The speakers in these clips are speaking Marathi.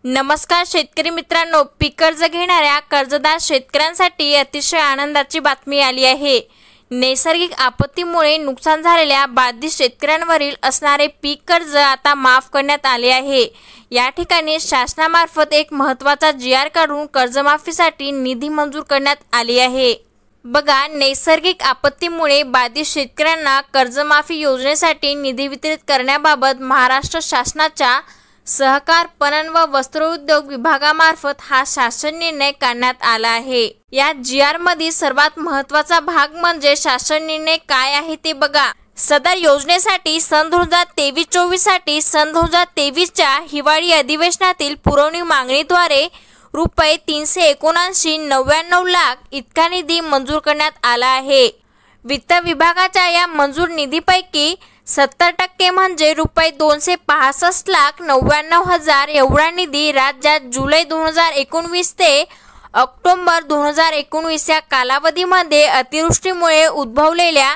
नमस्कार शेतकरी मित्रांनो, पीक कर्ज घेणाऱ्या कर्जदार शेतकऱ्यांसाठी अतिशय आनंदाची बातमी आली आहे। नैसर्गिक आपत्तीमुळे नुकसान झालेल्या बाधित शेतकऱ्यांवरील असणारे पीक कर्ज आता माफ करण्यात आले आहे। या ठिकाणी शासनामार्फत एक महत्त्वाचा GR काढून कर्जमाफीसाठी निधी मंजूर करण्यात आली आहे। बघा, नैसर्गिक आपत्तीमुळे बाधित शेतकऱ्यांना कर्जमाफी योजनेसाठी निधी वितरित करण्याबाबत महाराष्ट्र शासनाच्या सहकार पणन व वस्त्रोद्योग विभागामार्फत हा शासन निर्णय काढण्यात आला आहे। या GR मध्ये सर्वात महत्त्वाचा भाग म्हणजे शासन निर्णय काय आहे ते बघा। सदर योजनेसाठी सन 2023-24 साठी सन 2023च्या हिवाळी अधिवेशनातील पुरवणी मागणीद्वारे रुपये 379,99 लाख इतका निधी मंजूर करण्यात आला आहे। वित्त विभागाच्या या मंजूर निधीपैकी 70% म्हणजे रुपये 265,99,000 एवढा निधी राज्यात जुलै 2019 ते ऑक्टोबर 2019 या कालावधीमध्ये अतिवृष्टीमुळे उद्भवलेल्या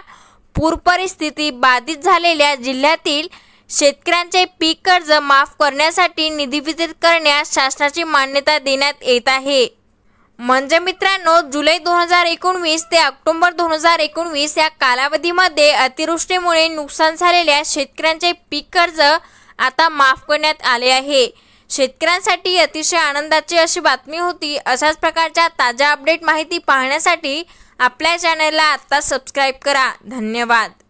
पूर परिस्थिती बाधित झालेल्या जिल्ह्यातील शेतकऱ्यांचे पीक कर्ज माफ करण्यासाठी निधी वितरित करण्यास शासनाची मान्यता देण्यात येत आहे। म्हणजे मित्रांनो, जुलै 2019 ते ऑक्टोबर 2019 या कालावधीमध्ये अतिवृष्टीमुळे नुकसान झालेल्या शेतकऱ्यांचे पीक कर्ज आता माफ करण्यात आले आहे। शेतकऱ्यांसाठी अतिशय आनंदाची अशी बातमी होती। अशाच प्रकारच्या ताज्या अपडेट माहिती पाहण्यासाठी आपल्या चॅनलला आता सबस्क्राइब करा। धन्यवाद।